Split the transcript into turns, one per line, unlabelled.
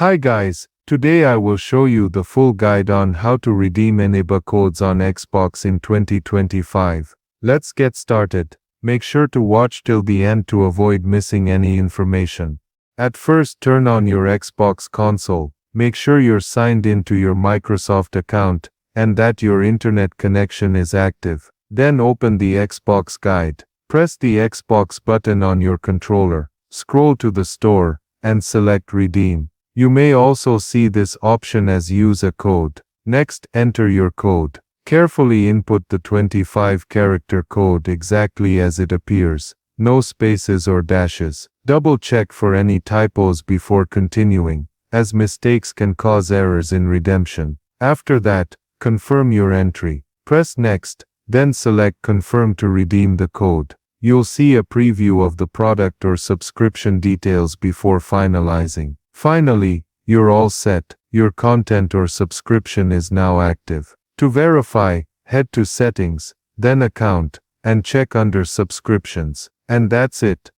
Hi guys, today I will show you the full guide on how to redeem Eneba codes on Xbox in 2025. Let's get started. Make sure to watch till the end to avoid missing any information. At first, turn on your Xbox console. Make sure you're signed into your Microsoft account and that your internet connection is active. Then open the Xbox guide. Press the Xbox button on your controller. Scroll to the store and select Redeem. You may also see this option as Use a code. Next, enter your code. Carefully input the 25-character code exactly as it appears. No spaces or dashes. Double check for any typos before continuing, as mistakes can cause errors in redemption. After that, confirm your entry. Press Next, then select Confirm to redeem the code. You'll see a preview of the product or subscription details before finalizing. Finally, you're all set. Your content or subscription is now active. To verify, head to Settings, then Account, and check under Subscriptions. And that's it.